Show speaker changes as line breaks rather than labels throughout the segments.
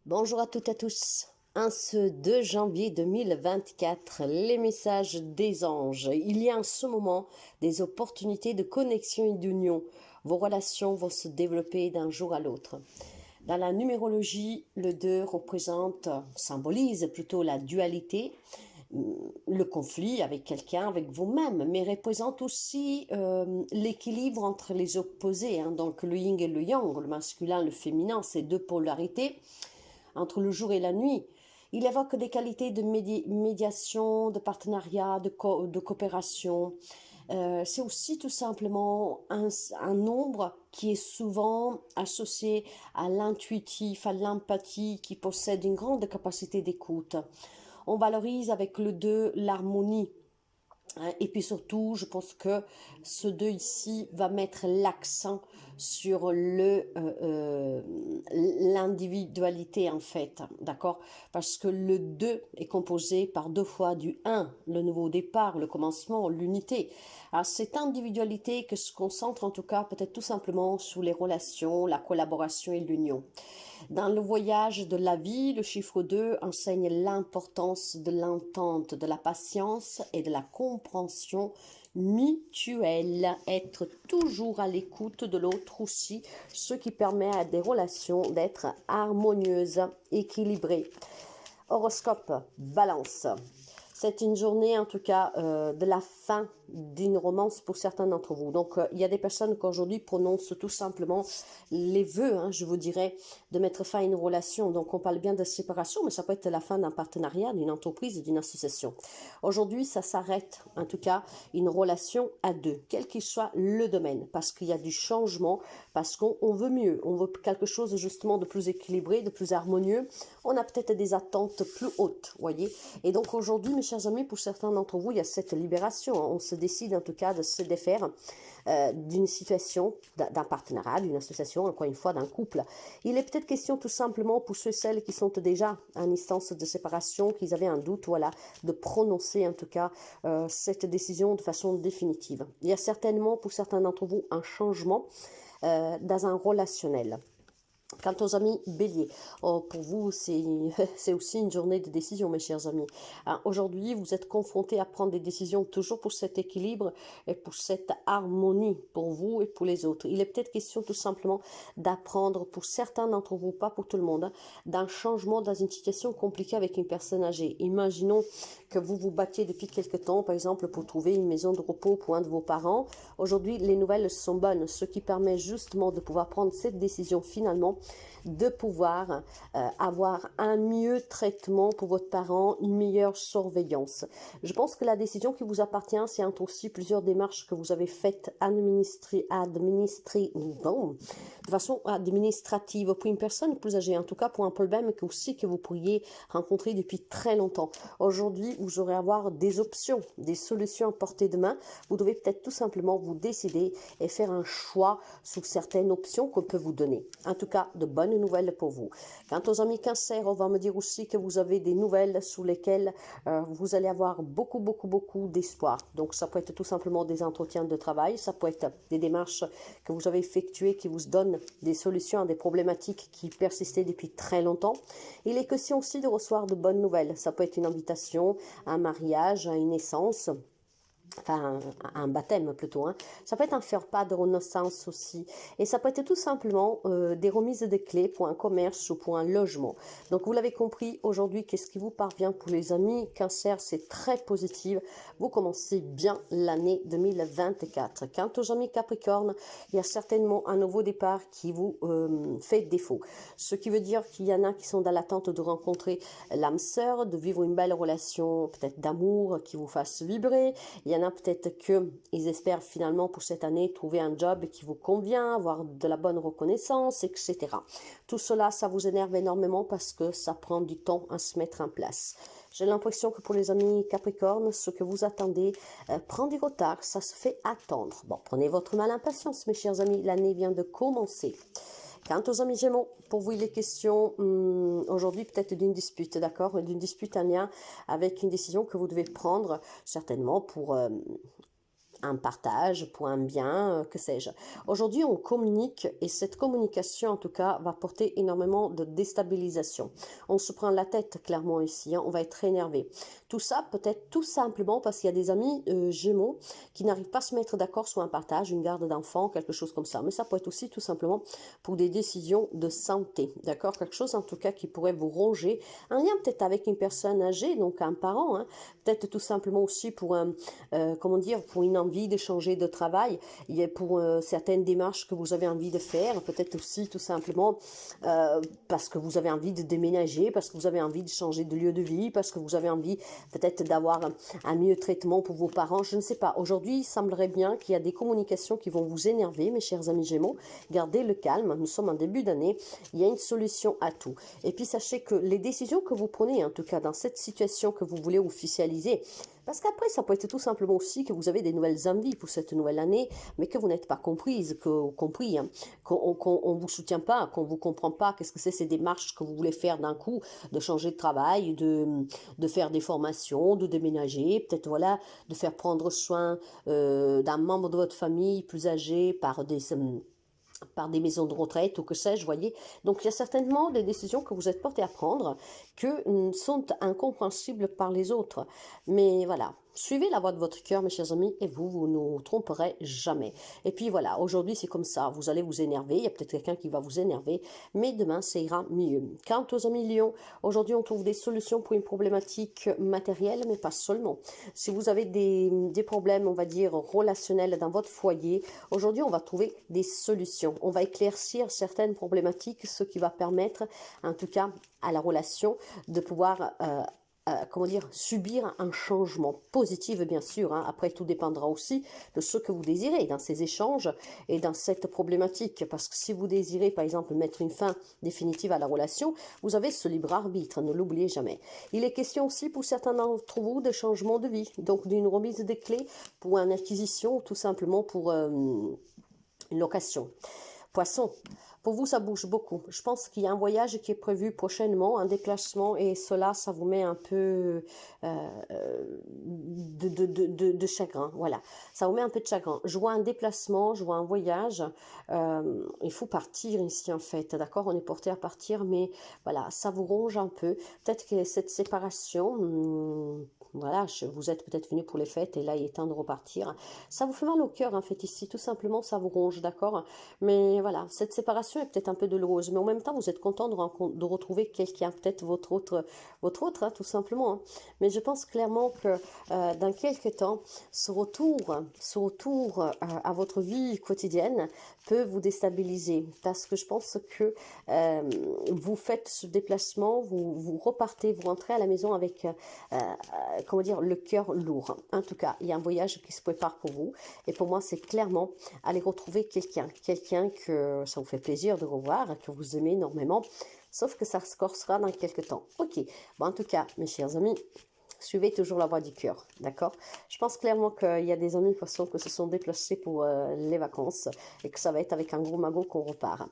Bonjour à toutes et à tous. En ce 2 janvier 2024, les messages des anges. Il y a en ce moment des opportunités de connexion et d'union. Vos relations vont se développer d'un jour à l'autre. Dans la numérologie, le 2 symbolise plutôt la dualité, le conflit avec quelqu'un, avec vous-même, mais représente aussi l'équilibre entre les opposés, donc le yin et le yang, le masculin, le féminin, ces deux polarités entre le jour et la nuit. Il évoque des qualités de médiation, de partenariat, de coopération. C'est aussi tout simplement un nombre qui est souvent associé à l'intuitif, à l'empathie, qui possède une grande capacité d'écoute. On valorise avec le 2 l'harmonie. Et puis surtout, je pense que ce 2 ici va mettre l'accent sur l'individualité en fait, d'accord? Parce que le 2 est composé par deux fois du 1, le nouveau départ, le commencement, l'unité. Alors cette individualité que se concentre en tout cas peut-être tout simplement sur les relations, la collaboration et l'union. Dans le voyage de la vie, le chiffre 2 enseigne l'importance de l'entente, de la patience et de la compréhension mutuelle. Être toujours à l'écoute de l'autre aussi, ce qui permet à des relations d'être harmonieuses, équilibrées. Horoscope, Balance. C'est une journée en tout cas de la fin d'une romance pour certains d'entre vous. Donc il y a des personnes qui aujourd'hui prononcent tout simplement les vœux, je vous dirais, de mettre fin à une relation. Donc on parle bien de séparation, mais ça peut être la fin d'un partenariat, d'une entreprise, d'une association. Aujourd'hui, ça s'arrête, en tout cas, une relation à deux, quel qu'il soit le domaine, parce qu'il y a du changement, parce qu'on veut mieux, on veut quelque chose justement de plus équilibré, de plus harmonieux. On a peut-être des attentes plus hautes, voyez. Et donc aujourd'hui, mes chers amis, pour certains d'entre vous, il y a cette libération. On se décide en tout cas de se défaire d'une situation, d'un partenariat, d'une association, encore une fois, d'un couple. Il est peut-être question tout simplement pour ceux et celles qui sont déjà en instance de séparation, qu'ils avaient un doute, voilà, de prononcer en tout cas cette décision de façon définitive. Il y a certainement pour certains d'entre vous un changement dans un relationnel. Quant aux amis béliers, pour vous, c'est aussi une journée de décision, mes chers amis. Aujourd'hui, vous êtes confrontés à prendre des décisions toujours pour cet équilibre et pour cette harmonie pour vous et pour les autres. Il est peut-être question tout simplement d'apprendre pour certains d'entre vous, pas pour tout le monde, d'un changement dans une situation compliquée avec une personne âgée. Imaginons que vous vous battiez depuis quelque temps, par exemple, pour trouver une maison de repos pour un de vos parents. Aujourd'hui, les nouvelles sont bonnes, ce qui permet justement de pouvoir prendre cette décision finalement de pouvoir avoir un mieux traitement pour votre parent, une meilleure surveillance. Je pense que la décision qui vous appartient, c'est entre aussi plusieurs démarches que vous avez faites de façon administrative pour une personne plus âgée, en tout cas pour un problème que aussi que vous pourriez rencontrer depuis très longtemps. Aujourd'hui, vous aurez à avoir des options, des solutions à portée de main. Vous devez peut-être tout simplement vous décider et faire un choix sur certaines options qu'on peut vous donner. En tout cas, de bonnes nouvelles pour vous. Quant aux amis Cancer, on va me dire aussi que vous avez des nouvelles sous lesquelles vous allez avoir beaucoup d'espoir. Donc ça peut être tout simplement des entretiens de travail, ça peut être des démarches que vous avez effectuées qui vous donnent des solutions à des problématiques qui persistaient depuis très longtemps. Il est question aussi de recevoir de bonnes nouvelles. Ça peut être une invitation, un mariage, une naissance, enfin un baptême plutôt, ça peut être un faire-part de renaissance aussi, et ça peut être tout simplement des remises de clés pour un commerce ou pour un logement. Donc vous l'avez compris, aujourd'hui, qu'est-ce qui vous parvient pour les amis Cancer, c'est très positif, vous commencez bien l'année 2024. Quant aux amis Capricorne, il y a certainement un nouveau départ qui vous fait défaut, ce qui veut dire qu'il y en a qui sont dans l'attente de rencontrer l'âme sœur, de vivre une belle relation peut-être d'amour qui vous fasse vibrer. Il y en a peut-être qu'ils espèrent finalement pour cette année trouver un job qui vous convient, avoir de la bonne reconnaissance, etc. Tout cela, ça vous énerve énormément parce que ça prend du temps à se mettre en place. J'ai l'impression que pour les amis Capricorne, ce que vous attendez prend du retard, ça se fait attendre. Bon, prenez votre mal en patience, mes chers amis, l'année vient de commencer. Quant aux amis Gémeaux, pour vous il est question aujourd'hui peut-être d'une dispute, d'accord, d'une dispute en lien avec une décision que vous devez prendre certainement pour un partage, pour un bien, que sais-je. Aujourd'hui, on communique et cette communication, en tout cas, va porter énormément de déstabilisation. On se prend la tête, clairement, ici, hein, on va être énervé. Tout ça peut-être tout simplement parce qu'il y a des amis Gémeaux qui n'arrivent pas à se mettre d'accord sur un partage, une garde d'enfants, quelque chose comme ça. Mais ça peut être aussi tout simplement pour des décisions de santé, d'accord? Quelque chose en tout cas qui pourrait vous ronger, un lien peut-être avec une personne âgée, donc un parent, hein, peut-être tout simplement aussi pour un, comment dire, pour une envie de changer de travail, il y a pour certaines démarches que vous avez envie de faire, peut-être aussi tout simplement parce que vous avez envie de déménager, parce que vous avez envie de changer de lieu de vie, parce que vous avez envie peut-être d'avoir un mieux traitement pour vos parents, je ne sais pas. Aujourd'hui, il semblerait bien qu'il y a des communications qui vont vous énerver, mes chers amis Gémeaux. Gardez le calme, nous sommes en début d'année, il y a une solution à tout. Et puis sachez que les décisions que vous prenez, en tout cas dans cette situation que vous voulez officialiser, parce qu'après, ça peut être tout simplement aussi que vous avez des nouvelles envies pour cette nouvelle année, mais que vous n'êtes pas comprise, compris, hein, qu'on ne vous soutient pas, qu'on ne vous comprend pas. Qu'est-ce que c'est ces démarches que vous voulez faire d'un coup, de changer de travail, de faire des formations, de déménager, peut-être voilà, de faire prendre soin d'un membre de votre famille plus âgé par des maisons de retraite ou que sais-je, voyez. Donc il y a certainement des décisions que vous êtes portés à prendre que sont incompréhensibles par les autres. Mais voilà, suivez la voie de votre cœur, mes chers amis, et vous ne vous tromperez jamais. Et puis voilà, aujourd'hui c'est comme ça, vous allez vous énerver, il y a peut-être quelqu'un qui va vous énerver, mais demain ça ira mieux. Quant aux amis Lions, aujourd'hui on trouve des solutions pour une problématique matérielle, mais pas seulement. Si vous avez des problèmes, on va dire, relationnels dans votre foyer, aujourd'hui on va trouver des solutions. On va éclaircir certaines problématiques, ce qui va permettre, en tout cas, à la relation de pouvoir comment dire, subir un changement positif, bien sûr. Hein. Après, tout dépendra aussi de ce que vous désirez dans ces échanges et dans cette problématique. Parce que si vous désirez, par exemple, mettre une fin définitive à la relation, vous avez ce libre arbitre, ne l'oubliez jamais. Il est question aussi pour certains d'entre vous de changement de vie, donc d'une remise des clés pour une acquisition, tout simplement pour une location. Poisson, pour vous, ça bouge beaucoup. Je pense qu'il y a un voyage qui est prévu prochainement, un déplacement, et cela, ça vous met un peu de chagrin. Voilà, ça vous met un peu de chagrin. Je vois un déplacement, je vois un voyage. Il faut partir ici, en fait. D'accord, on est porté à partir, mais voilà, ça vous ronge un peu. Peut-être que cette séparation... voilà, vous êtes peut-être venu pour les fêtes et là il est temps de repartir. Ça vous fait mal au cœur en fait ici, tout simplement ça vous ronge, d'accord? Mais voilà, cette séparation est peut-être un peu douloureuse, mais en même temps vous êtes content de retrouver quelqu'un, peut-être votre autre hein, tout simplement. Hein. Mais je pense clairement que dans quelques temps, ce retour à votre vie quotidienne peut vous déstabiliser parce que je pense que vous faites ce déplacement, vous repartez, vous rentrez à la maison avec comment dire, le cœur lourd. En tout cas, il y a un voyage qui se prépare pour vous. Et pour moi, c'est clairement aller retrouver quelqu'un que ça vous fait plaisir de revoir, que vous aimez énormément. Sauf que ça se corsera dans quelques temps. Ok. Bon, en tout cas, mes chers amis, suivez toujours la voie du cœur, d'accord? Je pense clairement qu'il y a des amis poissons qui se sont déplacés pour les vacances et que ça va être avec un gros magot qu'on repart.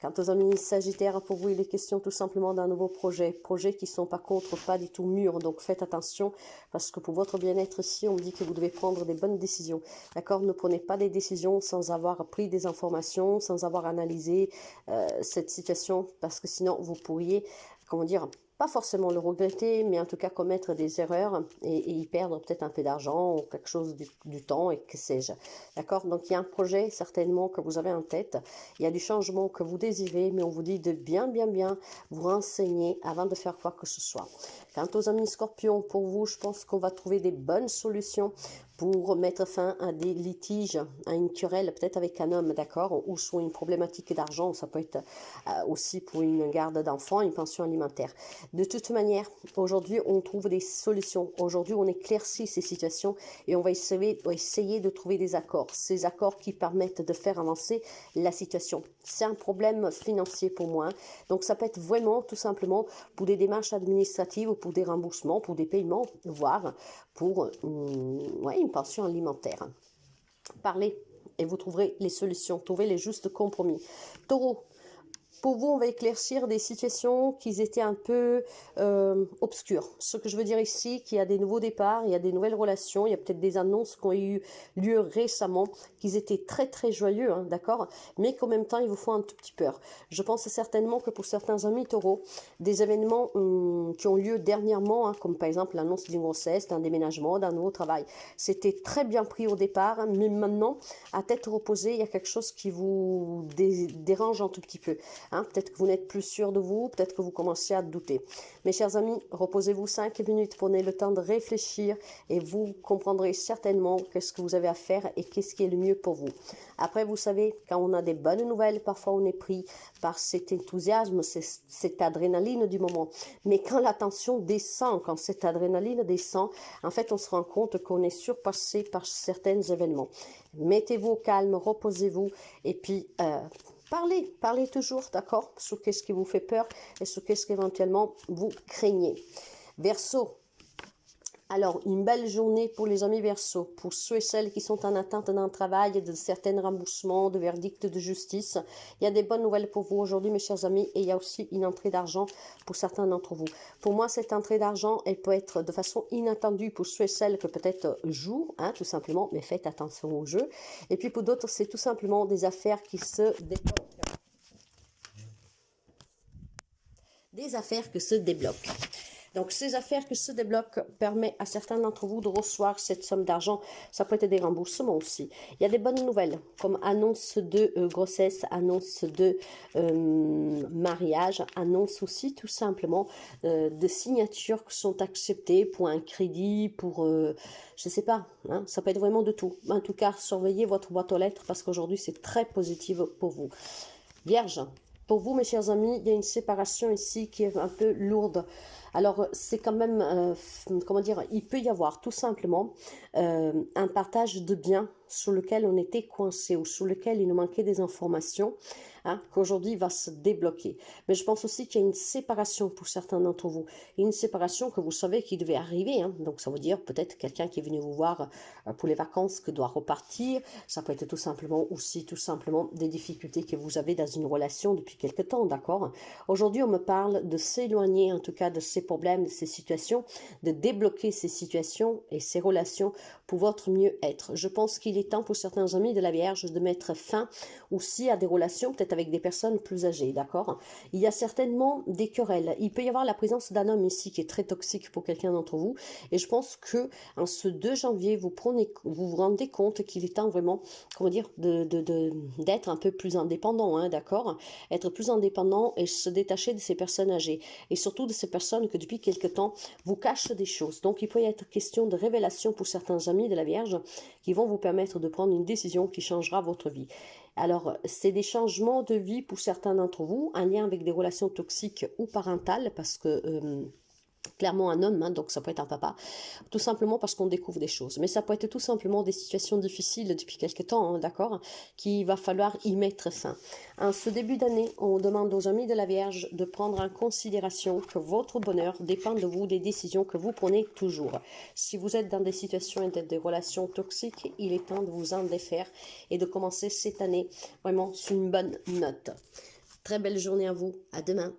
Quant aux amis Sagittaires, pour vous, il est question tout simplement d'un nouveau projet qui sont par contre pas du tout mûrs, donc faites attention parce que pour votre bien-être ici, on dit que vous devez prendre des bonnes décisions, d'accord? Ne prenez pas des décisions sans avoir pris des informations, sans avoir analysé cette situation parce que sinon vous pourriez, comment dire, pas forcément le regretter, mais en tout cas commettre des erreurs et y perdre peut-être un peu d'argent ou quelque chose du temps et que sais-je. D'accord? Donc il y a un projet certainement que vous avez en tête, il y a du changement que vous désirez, mais on vous dit de bien vous renseigner avant de faire quoi que ce soit. Quant aux amis Scorpions, pour vous, je pense qu'on va trouver des bonnes solutions pour mettre fin à des litiges, à une querelle, peut-être avec un homme, d'accord, ou sur une problématique d'argent, ça peut être aussi pour une garde d'enfants, une pension alimentaire. De toute manière, aujourd'hui, on trouve des solutions. Aujourd'hui, on éclaircit ces situations et on va essayer de trouver des accords. Ces accords qui permettent de faire avancer la situation. C'est un problème financier pour moi. Donc, ça peut être vraiment tout simplement pour des démarches administratives, pour des remboursements, pour des paiements, voire pour une pension alimentaire. Parlez et vous trouverez les solutions, trouvez les justes compromis. Taureau, Pour vous, on va éclaircir des situations qui étaient un peu obscures. Ce que je veux dire ici, qu'il y a des nouveaux départs, il y a des nouvelles relations, il y a peut-être des annonces qui ont eu lieu récemment, qui étaient très très joyeux, hein, d'accord, mais qu'en même temps, il vous faut un tout petit peur. Je pense certainement que pour certains amis taureaux, des événements qui ont lieu dernièrement, hein, comme par exemple l'annonce d'une grossesse, d'un déménagement, d'un nouveau travail, c'était très bien pris au départ, hein, mais maintenant, à tête reposée, il y a quelque chose qui vous dérange un tout petit peu. Hein, peut-être que vous n'êtes plus sûr de vous, peut-être que vous commencez à douter. Mes chers amis, reposez-vous 5 minutes, prenez le temps de réfléchir et vous comprendrez certainement qu'est-ce que vous avez à faire et qu'est-ce qui est le mieux pour vous. Après, vous savez, quand on a des bonnes nouvelles, parfois on est pris par cet enthousiasme, cette adrénaline du moment. Mais quand la tension descend, quand cette adrénaline descend, en fait, on se rend compte qu'on est surpassé par certains événements. Mettez-vous au calme, reposez-vous et puis parlez toujours, d'accord, sur qu'est-ce qui vous fait peur et sur qu'est-ce qu'éventuellement vous craignez. Verseau, alors une belle journée pour les amis Verseau, pour ceux et celles qui sont en attente d'un travail, de certains remboursements, de verdicts de justice. Il y a des bonnes nouvelles pour vous aujourd'hui, mes chers amis, et il y a aussi une entrée d'argent pour certains d'entre vous. Pour moi, cette entrée d'argent, elle peut être de façon inattendue pour ceux et celles que peut-être jouent, hein, tout simplement, mais faites attention au jeu. Et puis pour d'autres, c'est tout simplement des affaires qui se débloquent. Des affaires qui se débloquent. Donc, ces affaires qui se débloquent permettent à certains d'entre vous de recevoir cette somme d'argent. Ça peut être des remboursements aussi. Il y a des bonnes nouvelles, comme annonce de grossesse, annonce de mariage, annonce aussi tout simplement de signatures qui sont acceptées pour un crédit, pour, je ne sais pas, hein, ça peut être vraiment de tout. En tout cas, surveillez votre boîte aux lettres parce qu'aujourd'hui, c'est très positif pour vous. Vierge. Pour vous, mes chers amis, il y a une séparation ici qui est un peu lourde. Alors, c'est quand même, comment dire, il peut y avoir tout simplement un partage de biens sur lequel on était coincé ou sur lequel il nous manquait des informations, hein, qu'aujourd'hui va se débloquer. Mais je pense aussi qu'il y a une séparation pour certains d'entre vous. Une séparation que vous savez qui devait arriver. Hein. Donc, ça veut dire peut-être quelqu'un qui est venu vous voir pour les vacances que doit repartir. Ça peut être tout simplement aussi, tout simplement, des difficultés que vous avez dans une relation depuis quelque temps, d'accord? Aujourd'hui, on me parle de s'éloigner, en tout cas, de ces problèmes, de ces situations, de débloquer ces situations et ces relations pour votre mieux-être. Je pense qu'il est temps pour certains amis de la Vierge de mettre fin aussi à des relations, peut-être avec des personnes plus âgées, d'accord? Il y a certainement des querelles. Il peut y avoir la présence d'un homme ici qui est très toxique pour quelqu'un d'entre vous. Et je pense que en ce 2 janvier, vous vous rendez compte qu'il est temps vraiment, comment dire, d'être un peu plus indépendant, hein, d'accord? Être plus indépendant et se détacher de ces personnes âgées. Et surtout de ces personnes que depuis quelque temps vous cachent des choses. Donc il peut y être question de révélation pour certains amis de la Vierge qui vont vous permettre de prendre une décision qui changera votre vie. Alors, c'est des changements de vie pour certains d'entre vous, un lien avec des relations toxiques ou parentales, parce que clairement un homme, hein, donc ça peut être un papa, tout simplement parce qu'on découvre des choses. Mais ça peut être tout simplement des situations difficiles depuis quelque temps, hein, d'accord, qu'il va falloir y mettre fin. En ce début d'année, on demande aux amis de la Vierge de prendre en considération que votre bonheur dépend de vous, des décisions que vous prenez toujours. Si vous êtes dans des situations et des relations toxiques, il est temps de vous en défaire et de commencer cette année vraiment sur une bonne note. Très belle journée à vous, à demain.